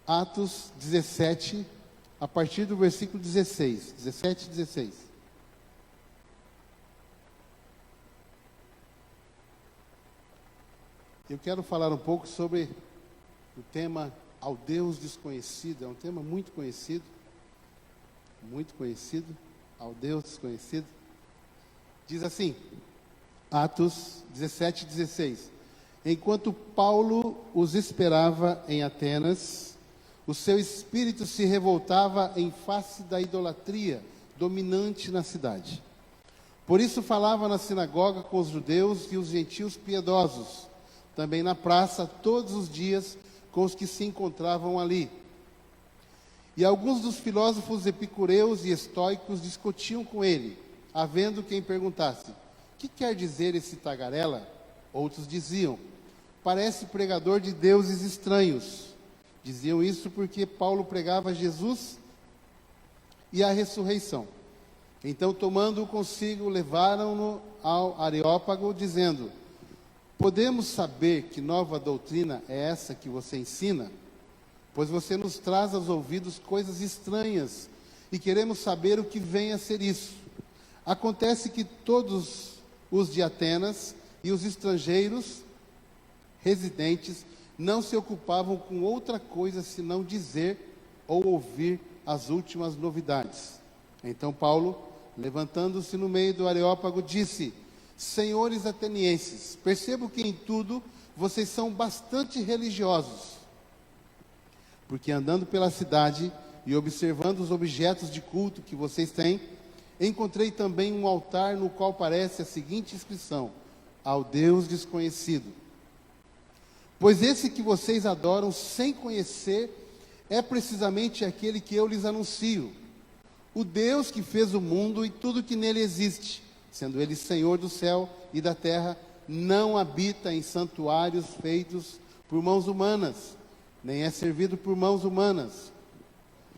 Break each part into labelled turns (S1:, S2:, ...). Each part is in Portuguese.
S1: Atos 17, a partir do versículo 16. 17 e 16. Eu quero falar um pouco sobre o tema ao Deus desconhecido. É um tema muito conhecido, ao Deus desconhecido. Diz assim, Atos 17, 16. Enquanto Paulo os esperava em Atenas, o seu espírito se revoltava em face da idolatria dominante na cidade. Por isso falava na sinagoga com os judeus e os gentios piedosos, também na praça todos os dias com os que se encontravam ali. E alguns dos filósofos epicureus e estoicos discutiam com ele, havendo quem perguntasse: que quer dizer esse tagarela? Outros diziam: parece pregador de deuses estranhos. Diziam isso porque Paulo pregava Jesus e a ressurreição. Então, tomando-o consigo, levaram-no ao Areópago, dizendo: podemos saber que nova doutrina é essa que você ensina? Pois você nos traz aos ouvidos coisas estranhas, e queremos saber o que vem a ser isso. Acontece que todos os de Atenas e os estrangeiros residentes não se ocupavam com outra coisa senão dizer ou ouvir as últimas novidades. Então Paulo, levantando-se no meio do Areópago, disse: senhores atenienses, percebo que em tudo vocês são bastante religiosos, porque andando pela cidade e observando os objetos de culto que vocês têm, encontrei também um altar no qual aparece a seguinte inscrição: ao Deus desconhecido. Pois esse que vocês adoram sem conhecer é precisamente aquele que eu lhes anuncio, o Deus que fez o mundo e tudo que nele existe, sendo ele Senhor do céu e da terra, não habita em santuários feitos por mãos humanas, nem é servido por mãos humanas,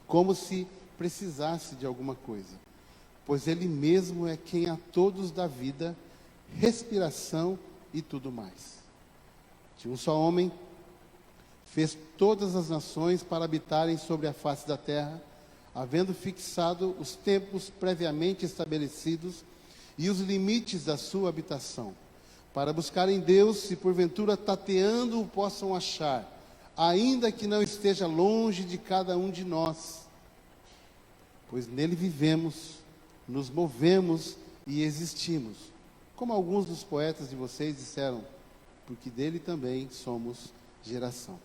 S1: como se precisasse de alguma coisa, pois ele mesmo é quem a todos dá vida, respiração e tudo mais. De um só homem fez todas as nações para habitarem sobre a face da terra, havendo fixado os tempos previamente estabelecidos e os limites da sua habitação, para buscarem Deus, se porventura tateando o possam achar, ainda que não esteja longe de cada um de nós, pois nele vivemos, nos movemos e existimos, como alguns dos poetas de vocês disseram, porque dele também somos geração.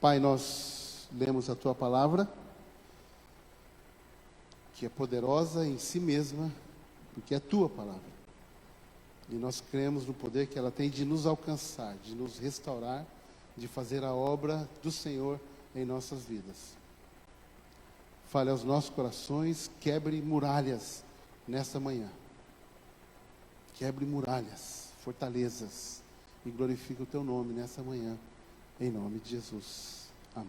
S1: Pai, nós lemos a Tua palavra, que é poderosa em si mesma, porque é Tua palavra. E nós cremos no poder que ela tem de nos alcançar, de nos restaurar, de fazer a obra do Senhor em nossas vidas. Fale aos nossos corações, quebre muralhas nesta manhã. Quebre muralhas, fortalezas, e glorifique o Teu nome nessa manhã, em nome de Jesus. Amém.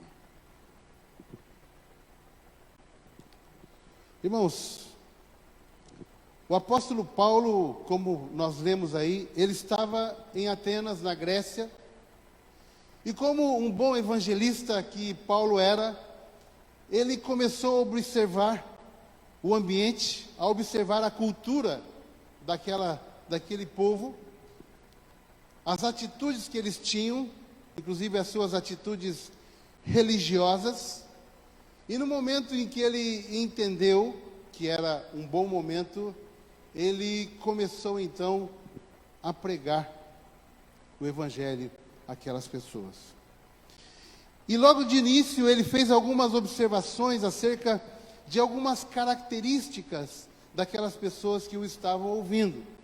S1: Irmãos, o apóstolo Paulo, como nós lemos aí, ele estava em Atenas, na Grécia, e como um bom evangelista que Paulo era, ele começou a observar o ambiente, a observar a cultura daquele povo, as atitudes que eles tinham, inclusive as suas atitudes religiosas, e no momento em que ele entendeu que era um bom momento, ele começou então a pregar o evangelho àquelas pessoas. E logo de início ele fez algumas observações acerca de algumas características daquelas pessoas que o estavam ouvindo.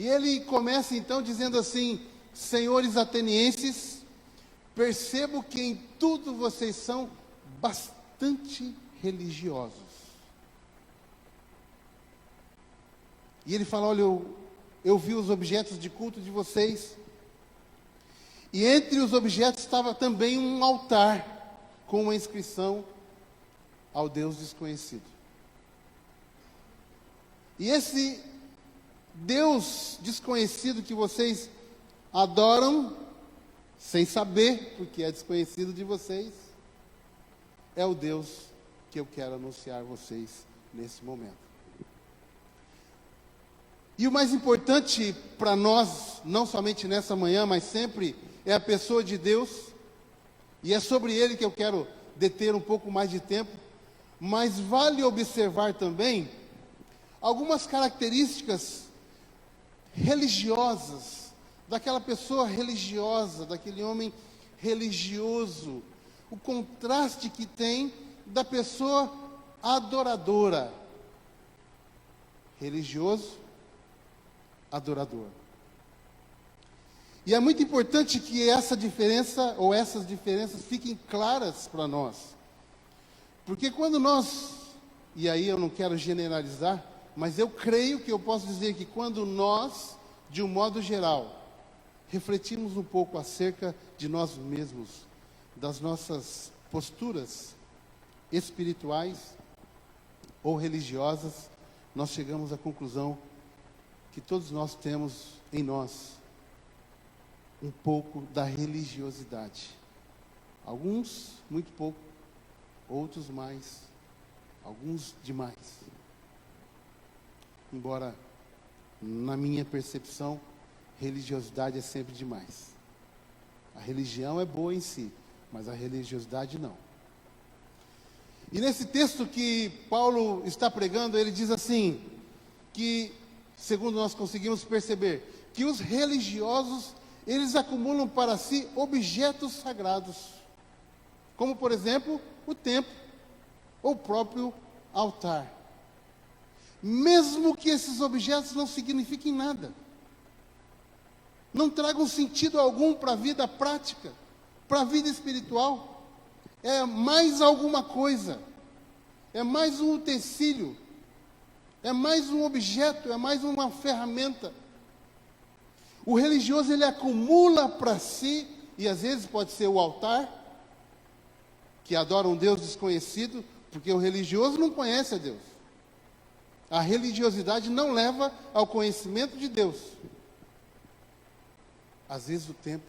S1: E ele começa então dizendo assim: senhores atenienses, percebo que em tudo vocês são bastante religiosos. E ele fala: olha, eu vi os objetos de culto de vocês, e entre os objetos estava também um altar com uma inscrição ao Deus desconhecido. E esse Deus desconhecido que vocês adoram sem saber, porque é desconhecido de vocês, é o Deus que eu quero anunciar a vocês nesse momento. E o mais importante para nós, não somente nessa manhã, mas sempre, é a pessoa de Deus, e é sobre ele que eu quero deter um pouco mais de tempo, mas vale observar também algumas características religiosas, daquela pessoa religiosa, daquele homem religioso, o contraste que tem da pessoa adoradora. Religioso, adorador. E é muito importante que essa diferença, ou essas diferenças, fiquem claras para nós. Porque quando nós, e aí eu não quero generalizar, mas eu creio que eu posso dizer que quando nós, de um modo geral, refletimos um pouco acerca de nós mesmos, das nossas posturas espirituais ou religiosas, nós chegamos à conclusão que todos nós temos em nós um pouco da religiosidade. Alguns muito pouco, outros mais, alguns demais. Embora, na minha percepção, religiosidade é sempre demais. A religião é boa em si, mas a religiosidade não. E nesse texto que Paulo está pregando, ele diz assim, que, segundo nós conseguimos perceber, que os religiosos, eles acumulam para si objetos sagrados, como, por exemplo, o templo, ou o próprio altar. Mesmo que esses objetos não signifiquem nada, não tragam sentido algum para a vida prática, para a vida espiritual, é mais alguma coisa, é mais um utensílio, é mais um objeto, é mais uma ferramenta. O religioso, ele acumula para si, e às vezes pode ser o altar, que adora um Deus desconhecido, porque o religioso não conhece a Deus. A religiosidade não leva ao conhecimento de Deus. Às vezes o templo,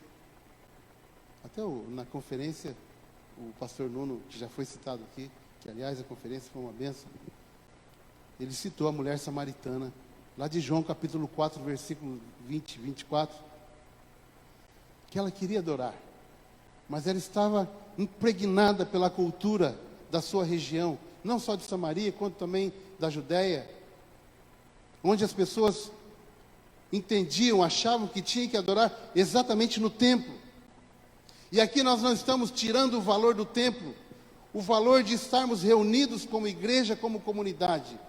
S1: até na conferência, o pastor Nuno, que já foi citado aqui, que aliás a conferência foi uma bênção, ele citou a mulher samaritana, lá de João capítulo 4, versículo 20 e 24, que ela queria adorar, mas ela estava impregnada pela cultura da sua região, não só de Samaria, quanto também da Judéia, onde as pessoas entendiam, achavam que tinham que adorar exatamente no templo. E aqui nós não estamos tirando o valor do templo, o valor de estarmos reunidos como igreja, como comunidade.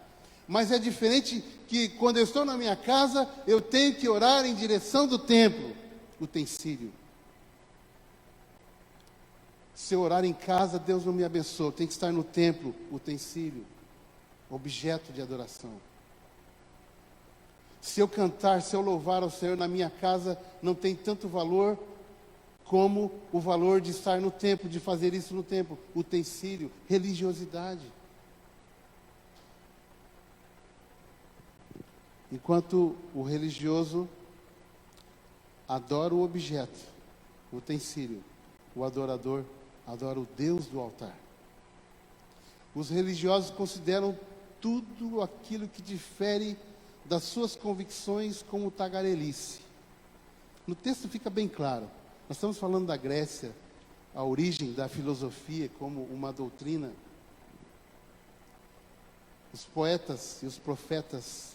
S1: Mas é diferente que quando eu estou na minha casa, eu tenho que orar em direção do templo, utensílio. Se eu orar em casa, Deus não me abençoa, tem que estar no templo, utensílio, objeto de adoração. Se eu cantar, se eu louvar ao Senhor na minha casa, não tem tanto valor como o valor de estar no templo, de fazer isso no templo, utensílio, religiosidade. Enquanto o religioso adora o objeto, o utensílio, o adorador adora o Deus do altar. Os religiosos consideram tudo aquilo que difere das suas convicções como tagarelice. No texto fica bem claro. Nós estamos falando da Grécia, a origem da filosofia como uma doutrina. Os poetas e os profetas,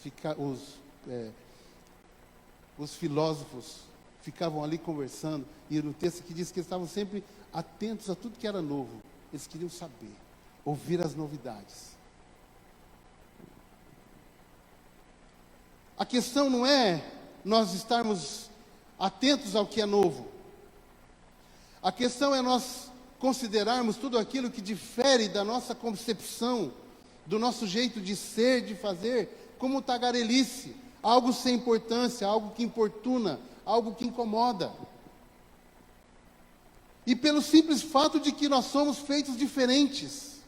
S1: os filósofos ficavam ali conversando, e no texto que diz que eles estavam sempre atentos a tudo que era novo. Eles queriam saber, ouvir as novidades. A questão não é nós estarmos atentos ao que é novo. A questão é nós considerarmos tudo aquilo que difere da nossa concepção, do nosso jeito de ser, de fazer, como tagarelice, algo sem importância, algo que importuna, algo que incomoda. E pelo simples fato de que nós somos feitos diferentes.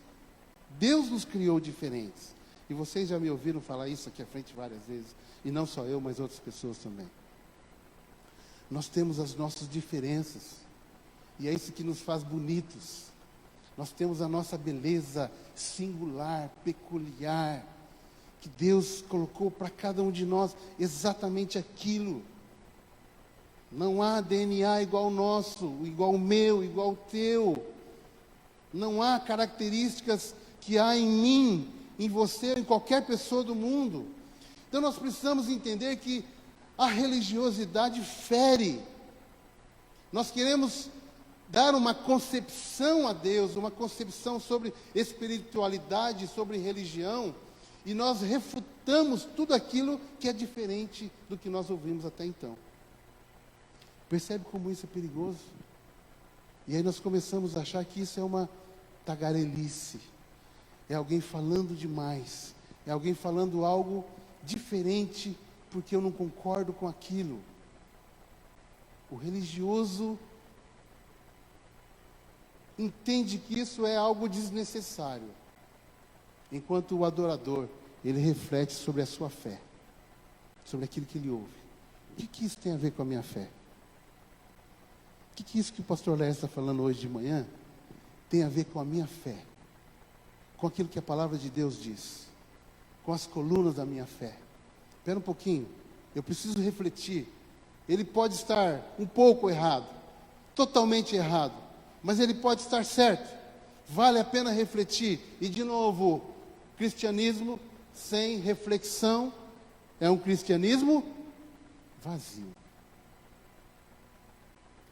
S1: Deus nos criou diferentes. E vocês já me ouviram falar isso aqui à frente várias vezes. E não só eu, mas outras pessoas também. Nós temos as nossas diferenças. E é isso que nos faz bonitos. Nós temos a nossa beleza singular, peculiar, que Deus colocou para cada um de nós exatamente aquilo. Não há DNA igual ao nosso, igual ao meu, igual ao teu. Não há características que há em mim, em você, em qualquer pessoa do mundo. Então nós precisamos entender que a religiosidade fere. Nós queremos dar uma concepção a Deus, uma concepção sobre espiritualidade, sobre religião, e nós refutamos tudo aquilo que é diferente do que nós ouvimos até então. Percebe como isso é perigoso? E aí nós começamos a achar que isso é uma tagarelice, é alguém falando demais, é alguém falando algo diferente porque eu não concordo com aquilo. O religioso entende que isso é algo desnecessário, enquanto o adorador, ele reflete sobre a sua fé, sobre aquilo que ele ouve. O que isso tem a ver com a minha fé? O que isso que o pastor Léo está falando hoje de manhã tem a ver com a minha fé, com aquilo que a palavra de Deus diz, com as colunas da minha fé? Espera um pouquinho, eu preciso refletir. Ele pode estar um pouco errado, totalmente errado, mas ele pode estar certo. Vale a pena refletir. E de novo, cristianismo sem reflexão é um cristianismo vazio.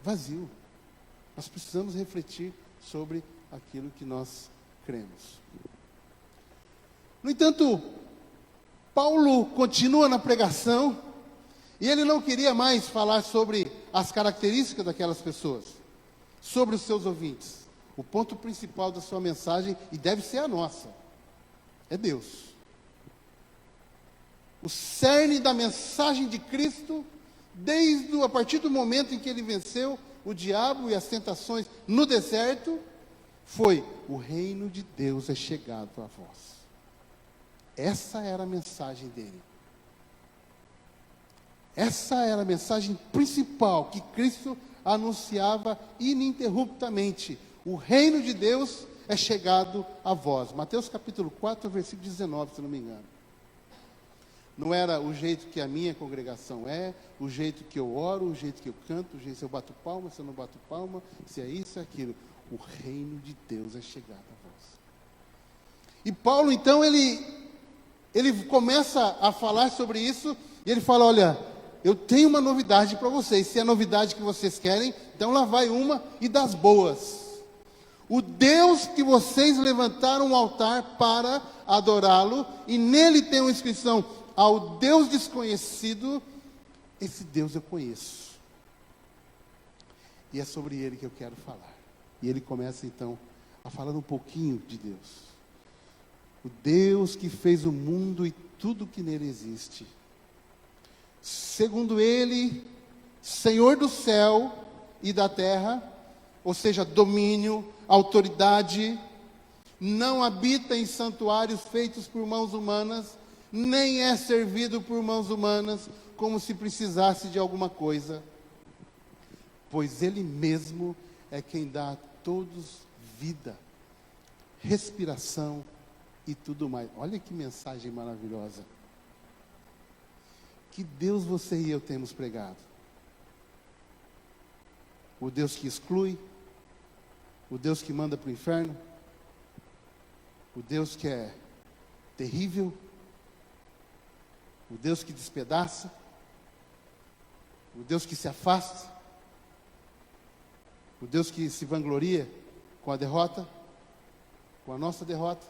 S1: Vazio. Nós precisamos refletir sobre aquilo que nós cremos. No entanto, Paulo continua na pregação e ele não queria mais falar sobre as características daquelas pessoas, sobre os seus ouvintes. O ponto principal da sua mensagem, e deve ser a nossa, é Deus. O cerne da mensagem de Cristo, a partir do momento em que ele venceu o diabo e as tentações no deserto, foi: o reino de Deus é chegado a vós. Essa era a mensagem dele. Essa era a mensagem principal que Cristo anunciava ininterruptamente. O reino de Deus é chegado a vós. Mateus capítulo 4, versículo 19, se não me engano. Não era o jeito que a minha congregação é, o jeito que eu oro, o jeito que eu canto, o jeito se eu bato palma, se eu não bato palma, se é isso, é aquilo. O reino de Deus é chegado a vós. E Paulo, então, ele começa a falar sobre isso, e ele fala: olha, eu tenho uma novidade para vocês. Se é a novidade que vocês querem, então lá vai uma e das boas. O Deus que vocês levantaram um altar para adorá-lo, e nele tem uma inscrição: ao Deus desconhecido, esse Deus eu conheço. E é sobre ele que eu quero falar. E ele começa então a falar um pouquinho de Deus. O Deus que fez o mundo e tudo que nele existe. Segundo ele, Senhor do céu e da terra, ou seja, domínio, autoridade, não habita em santuários feitos por mãos humanas, nem é servido por mãos humanas, como se precisasse de alguma coisa, pois ele mesmo é quem dá a todos vida, respiração e tudo mais. Olha que mensagem maravilhosa. Que Deus você e eu temos pregado? O Deus que exclui, o Deus que manda para o inferno, o Deus que é terrível, o Deus que despedaça, o Deus que se afasta, o Deus que se vangloria com a derrota, com a nossa derrota.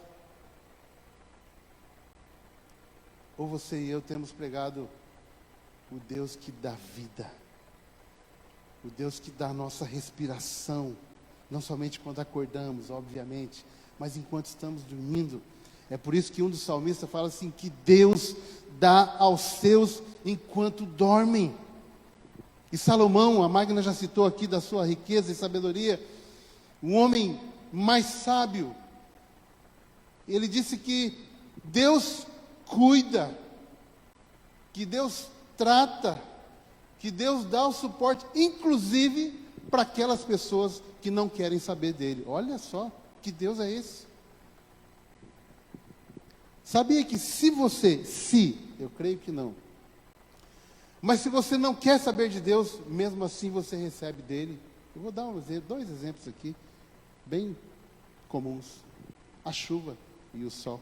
S1: Ou você e eu temos pregado o Deus que dá vida, o Deus que dá a nossa respiração, não somente quando acordamos, obviamente, mas enquanto estamos dormindo. É por isso que um dos salmistas fala assim, que Deus dá aos seus enquanto dormem. E Salomão, a Magna já citou aqui da sua riqueza e sabedoria, o homem mais sábio, ele disse que Deus cuida, que Deus trata, que Deus dá o suporte, inclusive para aquelas pessoas que não querem saber dele. Olha só, que Deus é esse? Sabia que eu creio que não, mas se você não quer saber de Deus, mesmo assim você recebe dele. Eu vou dar dois exemplos aqui, bem comuns: a chuva e o sol.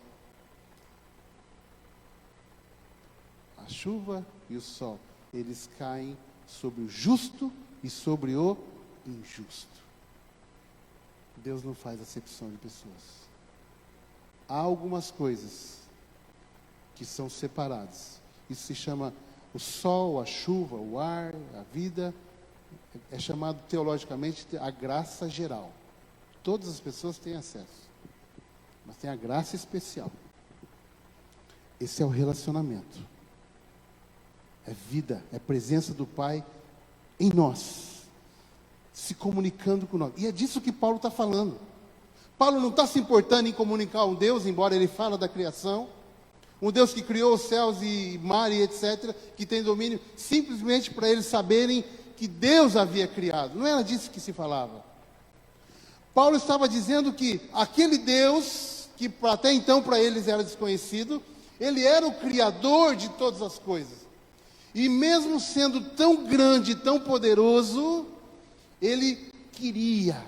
S1: A chuva e o sol, eles caem sobre o justo e sobre o injusto. Deus não faz acepção de pessoas. Há algumas coisas que são separadas. Isso se chama o sol, a chuva, o ar, a vida. É chamado teologicamente a graça geral. Todas as pessoas têm acesso, mas tem a graça especial. Esse é o relacionamento. É vida, é presença do Pai em nós, se comunicando com nós. E é disso que Paulo está falando. Paulo não está se importando em comunicar um Deus, embora ele fale da criação, um Deus que criou os céus e mar e etc., que tem domínio, simplesmente para eles saberem que Deus havia criado. Não era disso que se falava. Paulo estava dizendo que aquele Deus, que até então para eles era desconhecido, ele era o criador de todas as coisas. E mesmo sendo tão grande, tão poderoso, ele queria,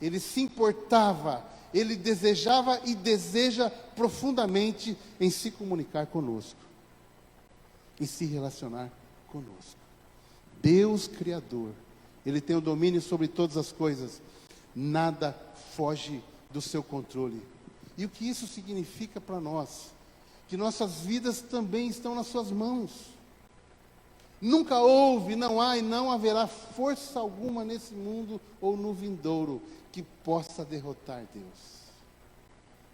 S1: ele se importava, ele desejava e deseja profundamente em se comunicar conosco, em se relacionar conosco. Deus Criador, ele tem o domínio sobre todas as coisas, nada foge do seu controle. E o que isso significa para nós? Que nossas vidas também estão nas suas mãos. Nunca houve, não há e não haverá força alguma nesse mundo ou no vindouro que possa derrotar Deus,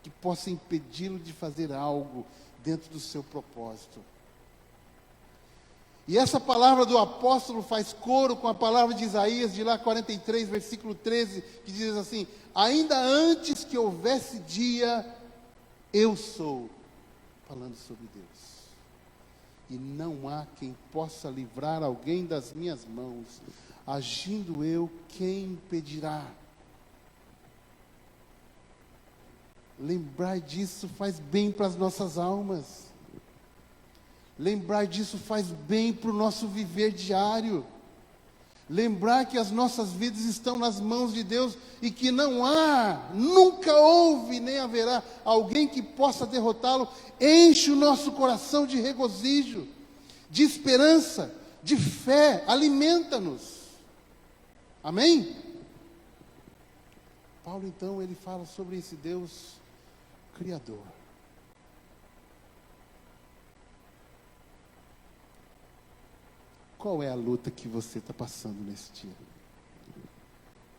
S1: que possa impedi-lo de fazer algo dentro do seu propósito. E essa palavra do apóstolo faz coro com a palavra de Isaías, de lá 43, versículo 13, que diz assim: ainda antes que houvesse dia, eu sou, falando sobre Deus. E não há quem possa livrar alguém das minhas mãos. Agindo eu, quem impedirá? Lembrar disso faz bem para as nossas almas. Lembrar disso faz bem para o nosso viver diário. Lembrar que as nossas vidas estão nas mãos de Deus e que não há, nunca houve, nem haverá alguém que possa derrotá-lo, enche o nosso coração de regozijo, de esperança, de fé, alimenta-nos. Amém? Paulo então, ele fala sobre esse Deus Criador. Qual é a luta que você está passando nesse dia?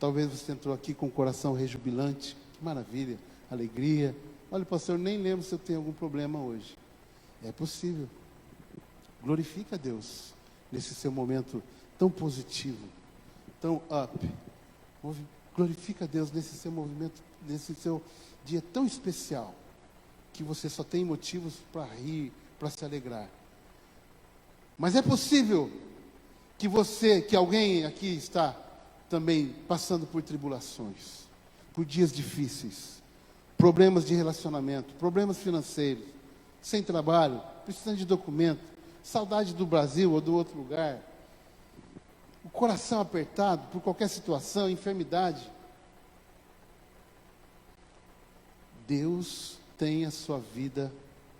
S1: Talvez você entrou aqui com o coração rejubilante, que maravilha, alegria. Olha, pastor, eu nem lembro se eu tenho algum problema hoje. É possível. Glorifica a Deus nesse seu momento tão positivo, tão up. Glorifica a Deus nesse seu movimento, nesse seu dia tão especial, que você só tem motivos para rir, para se alegrar. Mas é possível que alguém aqui está também passando por tribulações, por dias difíceis, problemas de relacionamento, problemas financeiros, sem trabalho, precisando de documento, saudade do Brasil ou do outro lugar, o coração apertado por qualquer situação, enfermidade. Deus tem a sua vida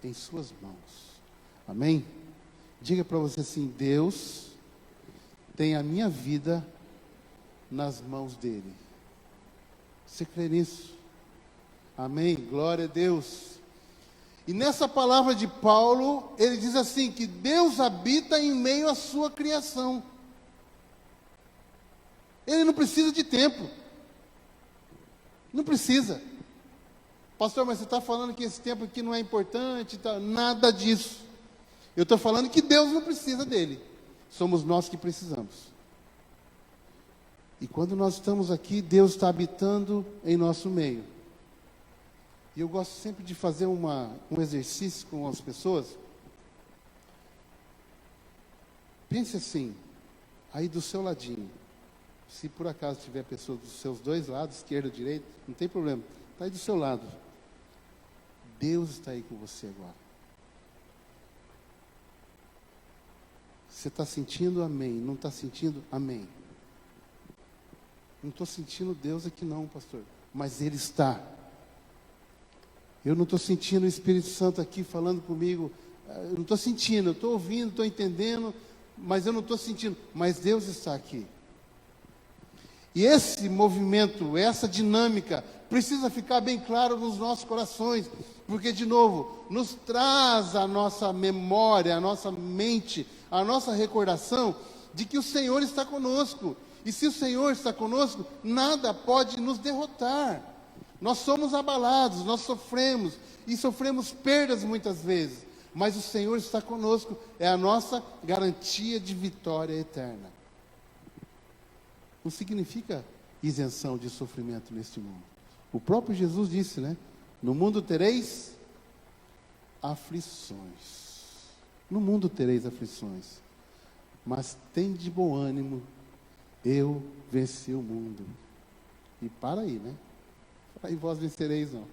S1: em suas mãos. Amém? Diga para você assim: Deus tem a minha vida nas mãos dele. Você crê nisso? Amém? Glória a Deus. E nessa palavra de Paulo, ele diz assim, que Deus habita em meio à sua criação. Ele não precisa de tempo. Não precisa. Pastor, mas você está falando que esse tempo aqui não é importante, tá? Nada disso. Eu estou falando que Deus não precisa dele. Somos nós que precisamos. E quando nós estamos aqui, Deus está habitando em nosso meio. E eu gosto sempre de fazer um exercício com as pessoas. Pense assim, aí do seu ladinho. Se por acaso tiver pessoa dos seus dois lados, esquerdo ou direito, não tem problema. Está aí do seu lado. Deus está aí com você agora. Você está sentindo? Amém. Não está sentindo? Amém. Não estou sentindo Deus aqui não, pastor. Mas Ele está. Eu não estou sentindo o Espírito Santo aqui falando comigo. Eu não estou sentindo, eu estou ouvindo, estou entendendo, mas eu não estou sentindo. Mas Deus está aqui. E esse movimento, essa dinâmica, precisa ficar bem claro nos nossos corações. Porque, de novo, nos traz a nossa memória, a nossa mente, a nossa recordação de que o Senhor está conosco. E se o Senhor está conosco, nada pode nos derrotar. Nós somos abalados, nós sofremos, e sofremos perdas muitas vezes. Mas o Senhor está conosco, é a nossa garantia de vitória eterna. Não significa isenção de sofrimento neste mundo. O próprio Jesus disse, né? No mundo tereis aflições. No mundo tereis aflições. Mas tende bom ânimo, eu venci o mundo. E para aí, né? Aí vós vencereis, não.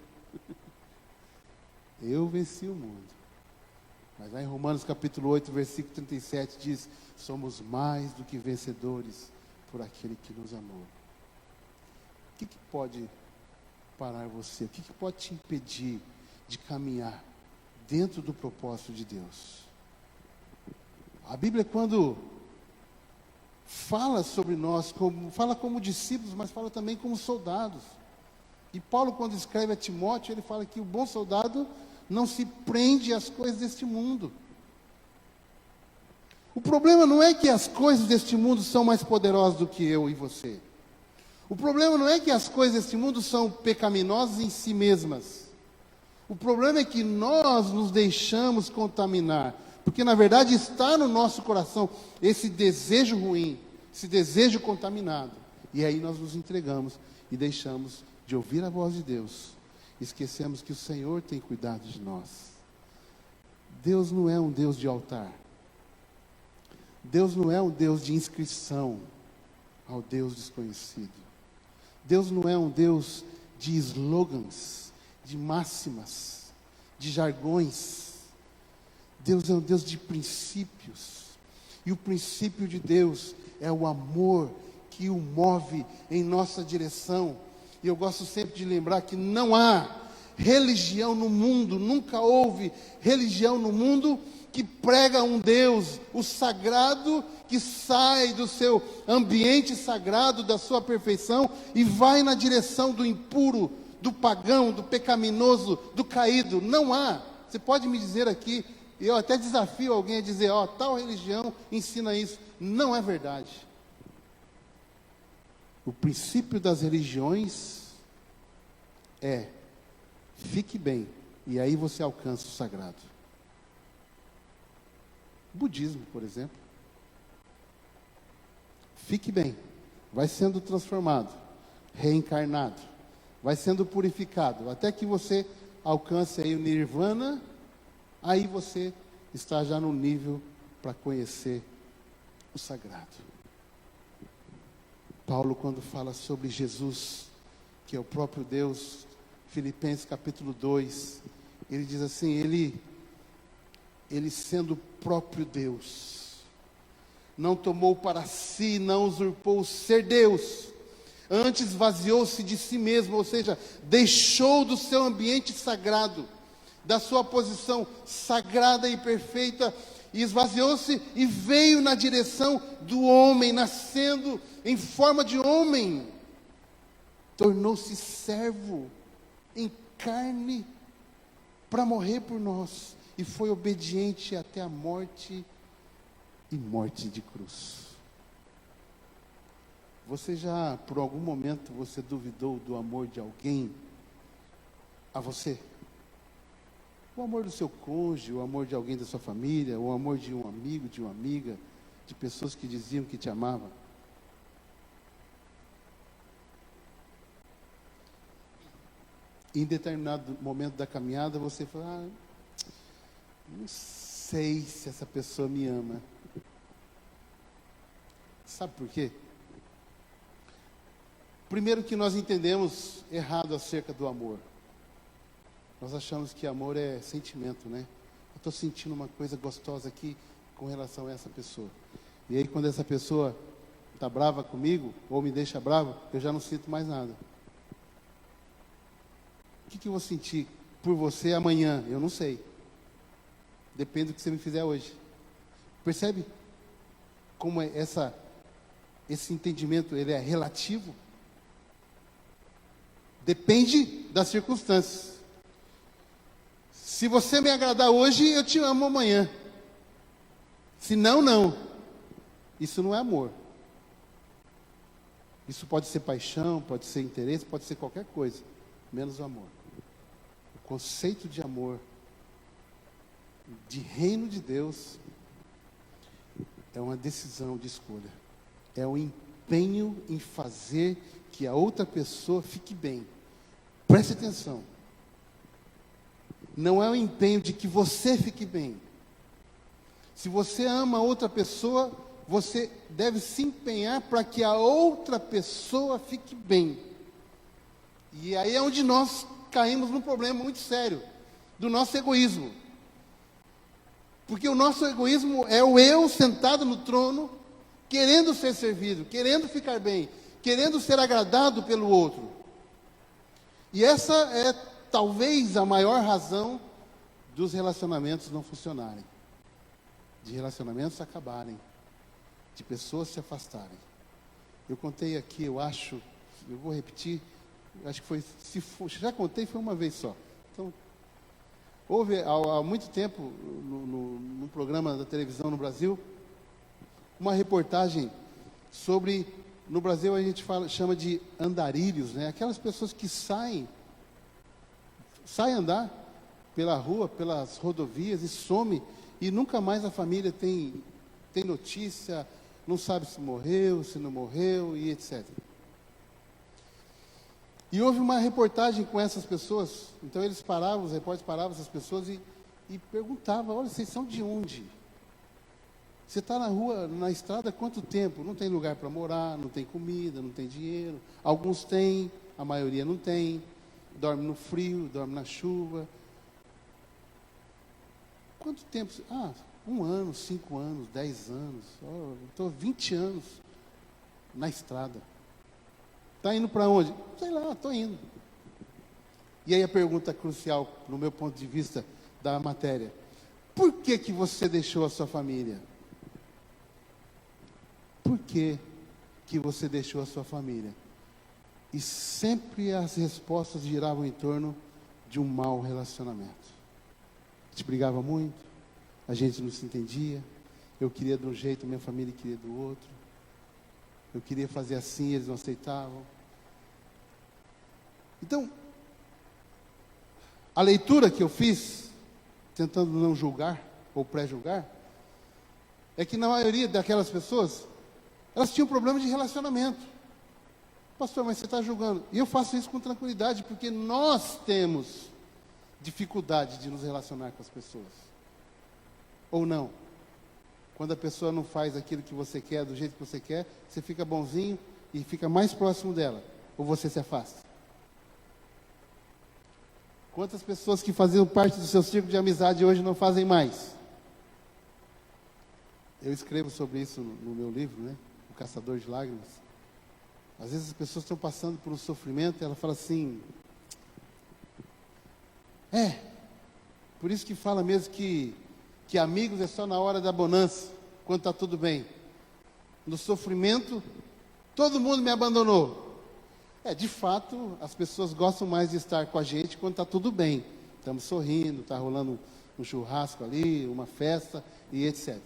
S1: Eu venci o mundo. Mas lá em Romanos capítulo 8, versículo 37 diz: somos mais do que vencedores por aquele que nos amou. O que pode parar você? O que pode te impedir de caminhar dentro do propósito de Deus? A Bíblia, quando fala sobre nós, fala como discípulos, mas fala também como soldados. E Paulo, quando escreve a Timóteo, ele fala que o bom soldado não se prende às coisas deste mundo. O problema não é que as coisas deste mundo são mais poderosas do que eu e você. O problema não é que as coisas deste mundo são pecaminosas em si mesmas. O problema é que nós nos deixamos contaminar. Porque na verdade está no nosso coração esse desejo ruim, esse desejo contaminado. E aí nós nos entregamos e deixamos de ouvir a voz de Deus. Esquecemos que o Senhor tem cuidado de nós. Deus não é um Deus de altar. Deus não é um Deus de inscrição ao Deus desconhecido. Deus não é um Deus de slogans, de máximas, de jargões. Deus é um Deus de princípios. E o princípio de Deus é o amor que o move em nossa direção. E eu gosto sempre de lembrar que não há religião no mundo, nunca houve religião no mundo que prega um Deus, o sagrado, que sai do seu ambiente sagrado, da sua perfeição, e vai na direção do impuro, do pagão, do pecaminoso, do caído. Não há. Você pode me dizer aqui, eu até desafio alguém a dizer, tal religião ensina isso. Não é verdade. O princípio das religiões é: fique bem, e aí você alcança o sagrado. Budismo, por exemplo. Fique bem, vai sendo transformado, reencarnado, vai sendo purificado, até que você alcance aí o nirvana, aí você está já no nível para conhecer o sagrado. Paulo, quando fala sobre Jesus, que é o próprio Deus, Filipenses capítulo 2, ele diz assim, ele sendo o próprio Deus, não tomou para si, não usurpou o ser Deus, antes esvaziou-se de si mesmo, ou seja, deixou do seu ambiente sagrado, da sua posição sagrada e perfeita, e esvaziou-se e veio na direção do homem, nascendo em forma de homem, tornou-se servo em carne para morrer por nós, e foi obediente até a morte, e morte de cruz. Você já, por algum momento, você duvidou do amor de alguém a você? O amor do seu cônjuge, o amor de alguém da sua família, o amor de um amigo, de uma amiga, de pessoas que diziam que te amavam. Em determinado momento da caminhada, você fala, não sei se essa pessoa me ama. Sabe por quê? Primeiro que nós entendemos errado acerca do amor. Nós achamos que amor é sentimento, né? Eu estou sentindo uma coisa gostosa aqui com relação a essa pessoa. E aí quando essa pessoa está brava comigo, ou me deixa bravo, eu já não sinto mais nada. O que eu vou sentir por você amanhã? Eu não sei. Depende do que você me fizer hoje. Percebe como é esse entendimento ele é relativo? Depende das circunstâncias. Se você me agradar hoje, eu te amo amanhã. Se não, não. Isso não é amor. Isso pode ser paixão, pode ser interesse, pode ser qualquer coisa, menos o amor. O conceito de amor, de reino de Deus, é uma decisão de escolha. É um empenho em fazer que a outra pessoa fique bem. Preste atenção. Não é o empenho de que você fique bem. Se você ama outra pessoa, você deve se empenhar para que a outra pessoa fique bem. E aí é onde nós caímos num problema muito sério, do nosso egoísmo. Porque o nosso egoísmo é o eu sentado no trono, querendo ser servido, querendo ficar bem, querendo ser agradado pelo outro. E essa é talvez a maior razão dos relacionamentos não funcionarem, de relacionamentos acabarem, de pessoas se afastarem. Eu contei aqui, eu vou repetir, acho que foi, já contei, foi uma vez só. Então, houve há muito tempo, no programa da televisão no Brasil, uma reportagem sobre, no Brasil a gente chama de andarilhos, né? Aquelas pessoas que saem andar pela rua, pelas rodovias e some, e nunca mais a família tem notícia, não sabe se morreu, se não morreu, e etc. E houve uma reportagem com essas pessoas, então os repórteres paravam essas pessoas e perguntavam: olha, vocês são de onde? Você está na rua, na estrada há quanto tempo? Não tem lugar para morar, não tem comida, não tem dinheiro. Alguns têm, a maioria não tem. Dorme no frio, dorme na chuva. Quanto tempo? 1 ano, 5 anos, 10 anos. Estou 20 anos na estrada. Está indo para onde? Sei lá, estou indo. E aí a pergunta crucial, no meu ponto de vista da matéria: por que você deixou a sua família? Por que você deixou a sua família? E sempre as respostas giravam em torno de um mau relacionamento. A gente brigava muito, a gente não se entendia, eu queria de um jeito, minha família queria do outro. Eu queria fazer assim, eles não aceitavam. Então, a leitura que eu fiz, tentando não julgar ou pré-julgar, é que na maioria daquelas pessoas, elas tinham problema de relacionamento. Pastor, mas você está julgando. E eu faço isso com tranquilidade, porque nós temos dificuldade de nos relacionar com as pessoas. Ou não? Quando a pessoa não faz aquilo que você quer, do jeito que você quer, você fica bonzinho e fica mais próximo dela. Ou você se afasta? Quantas pessoas que faziam parte do seu círculo de amizade hoje não fazem mais? Eu escrevo sobre isso no meu livro, né? O Caçador de Lágrimas. Às vezes as pessoas estão passando por um sofrimento e ela fala assim: por isso que fala mesmo que amigos é só na hora da bonança, quando está tudo bem. No sofrimento, todo mundo me abandonou. De fato, as pessoas gostam mais de estar com a gente quando está tudo bem. Estamos sorrindo, está rolando um churrasco ali, uma festa e etc.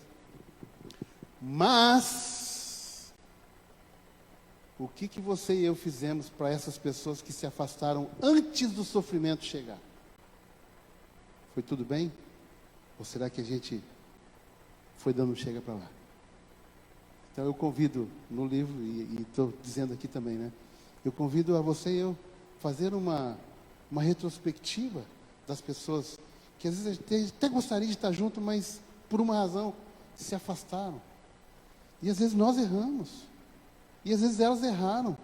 S1: Mas, o que você e eu fizemos para essas pessoas que se afastaram antes do sofrimento chegar? Foi tudo bem? Ou será que a gente foi dando um chega para lá? Então eu convido no livro, e estou dizendo aqui também, né? Eu convido a você e eu fazer uma retrospectiva das pessoas que às vezes até gostaria de estar junto, mas por uma razão se afastaram. E às vezes nós erramos. E às vezes elas erraram.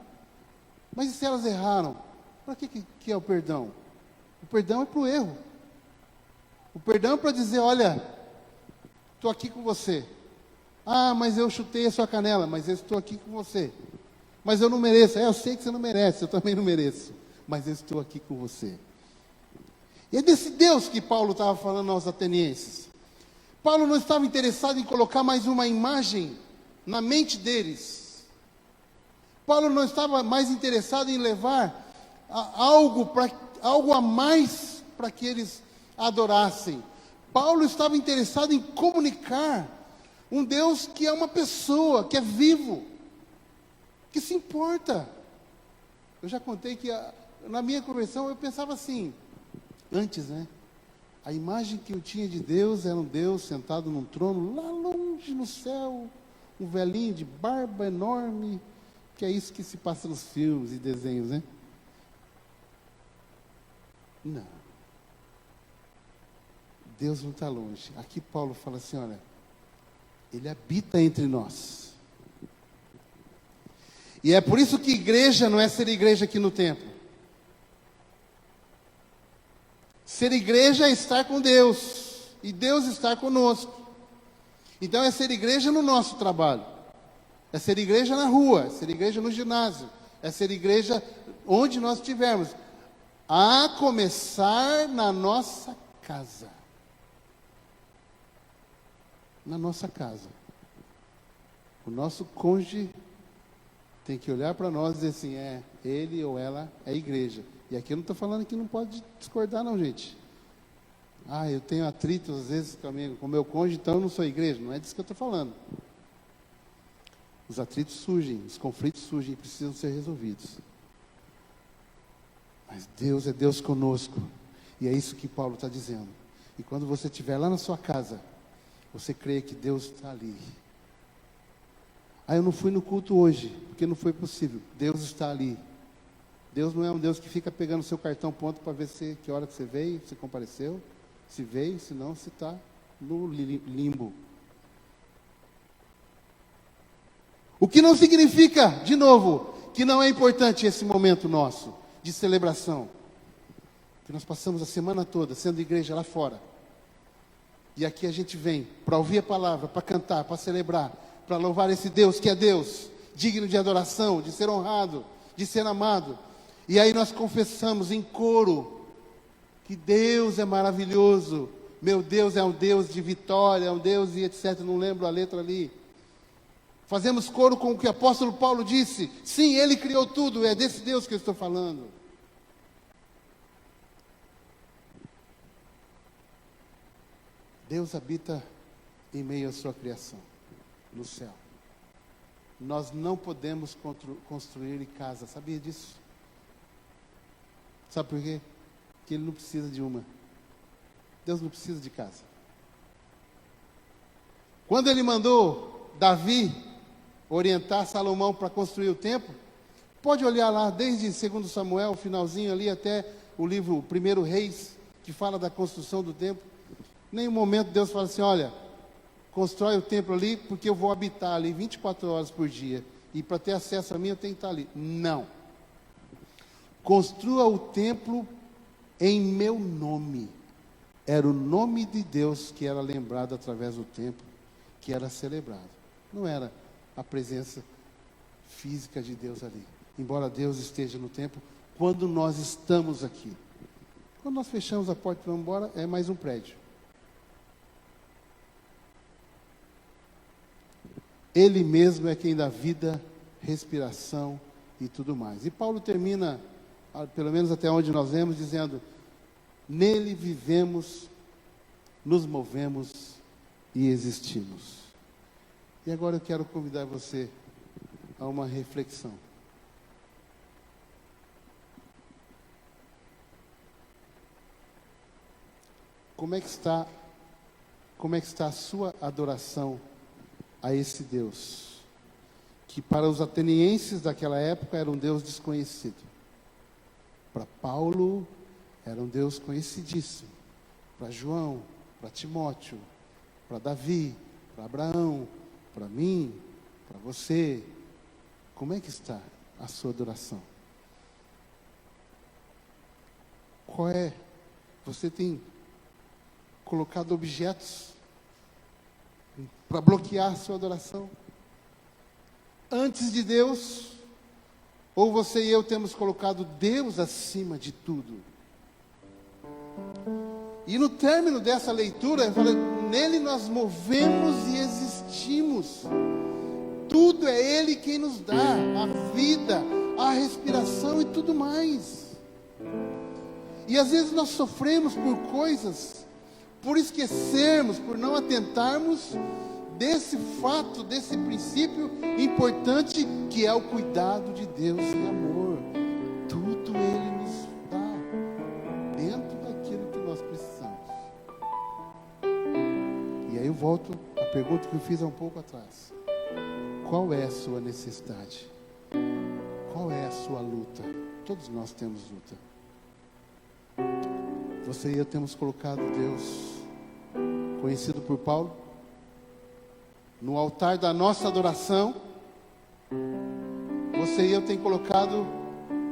S1: Mas e se elas erraram? Para que é o perdão? O perdão é para o erro. O perdão é para dizer, olha, estou aqui com você. Ah, mas eu chutei a sua canela, mas eu estou aqui com você. Mas eu não mereço. Eu sei que você não merece, eu também não mereço. Mas eu estou aqui com você. E é desse Deus que Paulo estava falando aos atenienses. Paulo não estava interessado em colocar mais uma imagem na mente deles. Paulo não estava mais interessado em levar algo a mais para que eles adorassem. Paulo estava interessado em comunicar um Deus que é uma pessoa, que é vivo, que se importa. Eu já contei que na minha conversão eu pensava assim, antes, né? A imagem que eu tinha de Deus era um Deus sentado num trono lá longe no céu, um velhinho de barba enorme, que é isso que se passa nos filmes e desenhos, né? Não. Deus não está longe. Aqui Paulo fala assim, olha, Ele habita entre nós. E é por isso que igreja não é ser igreja aqui no templo. Ser igreja é estar com Deus, e Deus estar conosco. Então é ser igreja no nosso trabalho, é ser igreja na rua, é ser igreja no ginásio, é ser igreja onde nós estivermos, a começar na nossa casa. Na nossa casa. O nosso cônjuge tem que olhar para nós e dizer assim, ele ou ela é igreja. E aqui eu não estou falando que não pode discordar não, gente. Eu tenho atritos às vezes com o meu cônjuge, então eu não sou igreja. Não é disso que eu estou falando. Os atritos surgem, os conflitos surgem e precisam ser resolvidos. Mas Deus é Deus conosco. E é isso que Paulo está dizendo. E quando você estiver lá na sua casa, você crê que Deus está ali. Eu não fui no culto hoje, porque não foi possível. Deus está ali. Deus não é um Deus que fica pegando seu cartão ponto para ver que hora que você veio, se compareceu, se veio, se não, se está no limbo. O que não significa, de novo, que não é importante esse momento nosso de celebração. Que nós passamos a semana toda sendo igreja lá fora. E aqui a gente vem para ouvir a palavra, para cantar, para celebrar, para louvar esse Deus que é Deus, digno de adoração, de ser honrado, de ser amado. E aí nós confessamos em coro que Deus é maravilhoso, meu Deus é um Deus de vitória, é um Deus e etc, não lembro a letra ali. Fazemos coro com o que o apóstolo Paulo disse, sim, Ele criou tudo, é desse Deus que eu estou falando. Deus habita em meio à sua criação, no céu. Nós não podemos construir casa, sabia disso? Sabe por quê? Porque Ele não precisa de uma. Deus não precisa de casa. Quando Ele mandou Davi orientar Salomão para construir o templo, pode olhar lá, desde 2 Samuel, o finalzinho ali, até o livro 1 Reis, que fala da construção do templo. Em nenhum momento Deus fala assim, olha, constrói o templo ali, porque eu vou habitar ali 24 horas por dia, e para ter acesso a mim eu tenho que estar ali. Não. Construa o templo em meu nome. Era o nome de Deus que era lembrado através do templo, que era celebrado. Não era a presença física de Deus ali. Embora Deus esteja no templo, quando nós estamos aqui. Quando nós fechamos a porta e vamos embora, é mais um prédio. Ele mesmo é quem dá vida, respiração e tudo mais. E Paulo termina, pelo menos até onde nós vemos, dizendo, nele vivemos, nos movemos e existimos. E agora eu quero convidar você a uma reflexão. Como é que está a sua adoração a esse Deus, que para os atenienses daquela época era um Deus desconhecido? Para Paulo era um Deus conhecidíssimo. Para João, para Timóteo, para Davi, para Abraão, para mim, para você. Como é que está a sua adoração? Qual é? Você tem colocado objetos para bloquear a sua adoração antes de Deus? Ou você e eu temos colocado Deus acima de tudo? E no término dessa leitura, eu falo, nele nós movemos e existimos. Tudo é Ele quem nos dá, a vida, a respiração e tudo mais. E às vezes nós sofremos por coisas, por esquecermos, por não atentarmos desse fato, desse princípio importante, que é o cuidado de Deus em amor. Tudo Ele nos dá, dentro daquilo que nós precisamos. E aí eu volto à pergunta que eu fiz há um pouco atrás. Qual é a sua necessidade? Qual é a sua luta? Todos nós temos luta. Você e eu temos colocado Deus, conhecido por Paulo, no altar da nossa adoração. Você e eu temos colocado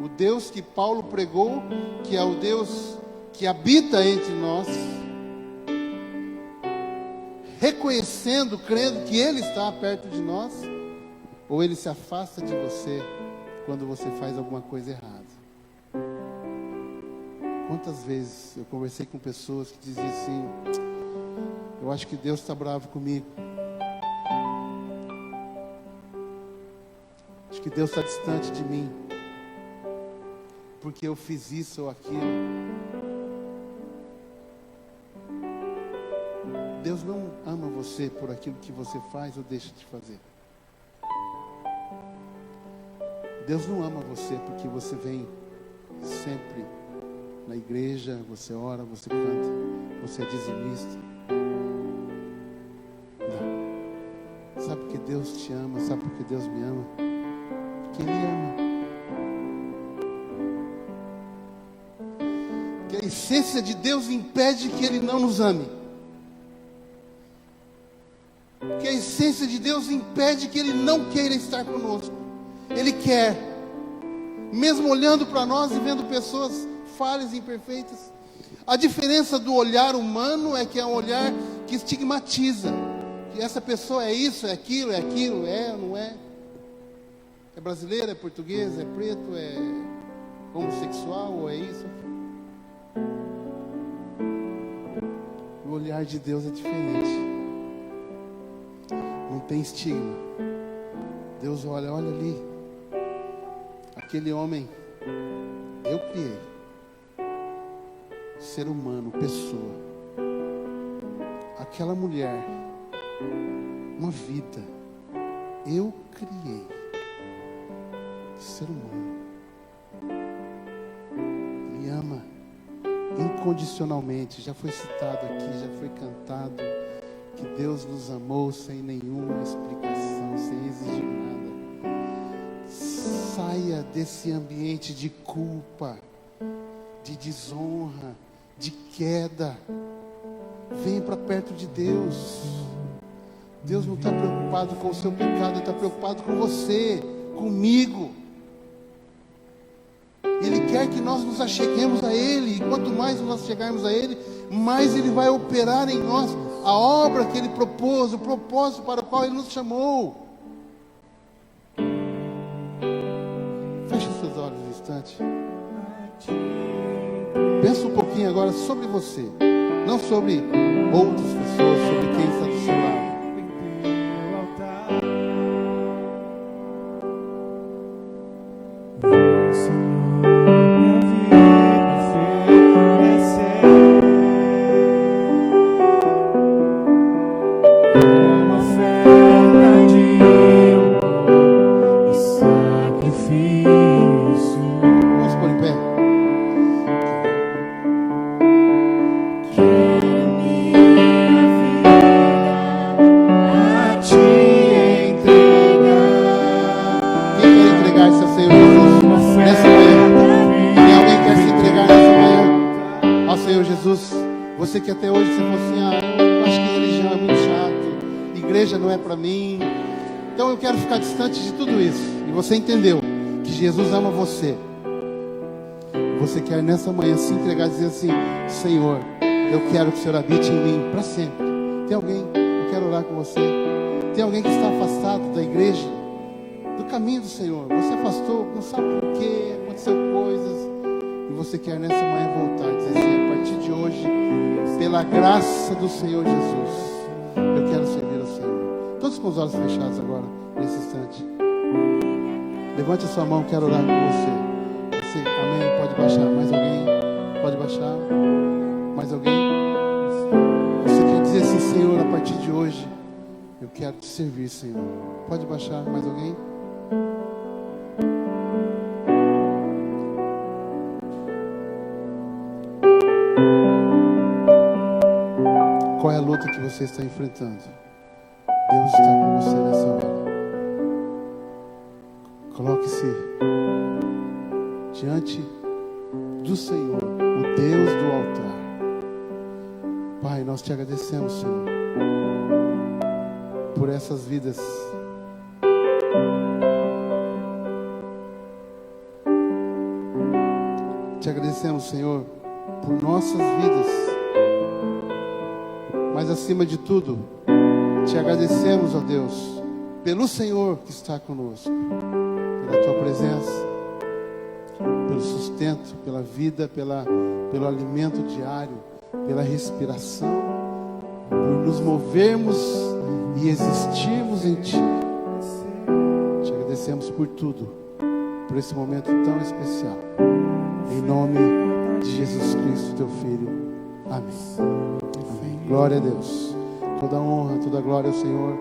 S1: o Deus que Paulo pregou, que é o Deus que habita entre nós, reconhecendo, crendo que Ele está perto de nós, ou Ele se afasta de você quando você faz alguma coisa errada. Quantas vezes eu conversei com pessoas que diziam assim: eu acho que Deus está bravo comigo, acho que Deus está distante de mim, porque eu fiz isso ou aquilo. Deus não ama você por aquilo que você faz ou deixa de fazer. Deus não ama você porque você vem sempre na igreja, você ora, você canta, você é dizimista. Não. Sabe por que Deus te ama? Sabe por que Deus me ama? Porque Ele ama. Que a essência de Deus impede que Ele não nos ame. Que a essência de Deus impede que Ele não queira estar conosco. Ele quer, mesmo olhando para nós e vendo pessoas falhas e imperfeitas. A diferença do olhar humano é que é um olhar que estigmatiza, que essa pessoa é isso, é aquilo, é ou não é, é brasileiro, é português, é preto, é homossexual, ou é isso. O olhar de Deus é diferente, não tem estigma. Deus olha ali, aquele homem, eu criei, ser humano, pessoa. Aquela mulher, uma vida, eu criei, ser humano. Ele ama incondicionalmente. Já foi citado aqui, já foi cantado, que Deus nos amou sem nenhuma explicação, sem exigir nada. Saia desse ambiente de culpa, de desonra, de queda. Venha para perto de Deus. Deus não está preocupado com o seu pecado, Ele está preocupado com você, comigo. Ele quer que nós nos acheguemos a Ele, e quanto mais nós chegarmos a Ele, mais Ele vai operar em nós a obra que Ele propôs, o propósito para o qual Ele nos chamou. Feche seus olhos um instante. Pensa um pouquinho agora sobre você, não sobre outras pessoas, sobre quem está do seu lado. Você que até hoje você falou assim: eu acho que religião é muito chato, igreja não é para mim, então eu quero ficar distante de tudo isso. E você entendeu que Jesus ama você. você quer nessa manhã se entregar e dizer assim: Senhor, eu quero que o Senhor habite em mim para sempre. Tem alguém? Eu quero orar com você. Tem alguém que está afastado da igreja, do caminho do Senhor. Você afastou, não sabe por quê, aconteceu coisas, e você quer nessa manhã voltar e dizer assim: a partir de hoje, pela graça do Senhor Jesus, eu quero servir ao Senhor. Todos com os olhos fechados agora, nesse instante. Levante a sua mão, quero orar com você. Amém, pode baixar. Mais alguém? Pode baixar. Mais alguém? Você quer dizer assim: Senhor, a partir de hoje eu quero te servir, Senhor. Pode baixar. Mais alguém? Qual é a luta que você está enfrentando? Deus está com você nessa hora. Coloque-se diante do Senhor, o Deus do altar. Pai, nós te agradecemos, Senhor, por essas vidas. Te agradecemos, Senhor, por nossas vidas. Mas acima de tudo, te agradecemos, ó Deus, pelo Senhor que está conosco, pela tua presença, pelo sustento, pela vida, pelo alimento diário, pela respiração, por nos movermos e existirmos em Ti. Te agradecemos por tudo, por esse momento tão especial. Em nome de Jesus Cristo, Teu Filho. Amém. Amém. Glória a Deus. Toda honra, toda glória ao Senhor.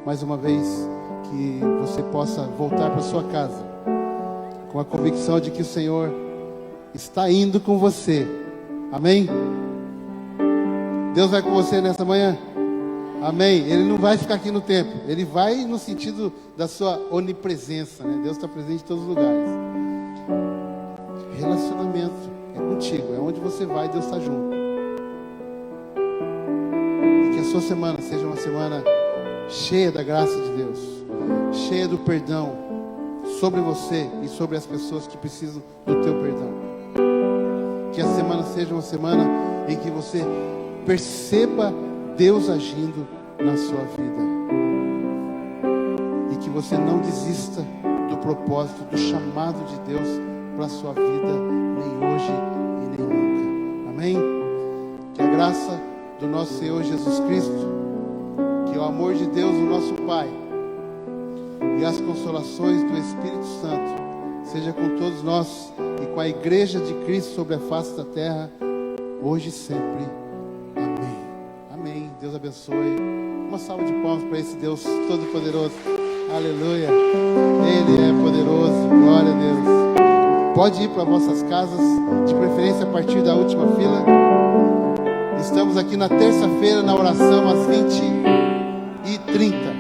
S1: Mais uma vez, que você possa voltar para sua casa com a convicção de que o Senhor está indo com você. Amém? Deus vai com você nessa manhã? Amém? Ele não vai ficar aqui no templo. Ele vai no sentido da sua onipresença, né? Deus está presente em todos os lugares. Relacionamento é contigo. É onde você vai, Deus está junto. E que a sua semana seja uma semana cheia da graça de Deus, cheia do perdão sobre você e sobre as pessoas que precisam do teu perdão. Que a semana seja uma semana em que você perceba Deus agindo na sua vida, e que você não desista do propósito, do chamado de Deus para a sua vida, nem hoje e nem nunca. Amém? Que a graça do nosso Senhor Jesus Cristo, que o amor de Deus, o nosso Pai, e as consolações do Espírito Santo seja com todos nós e com a Igreja de Cristo sobre a face da terra, hoje e sempre. Amém. Amém. Deus abençoe. Uma salva de palmas para esse Deus Todo-Poderoso. Aleluia. Ele é poderoso. Glória a Deus. Pode ir para vossas casas, de preferência a partir da última fila. Estamos aqui na terça-feira na oração às 20h30.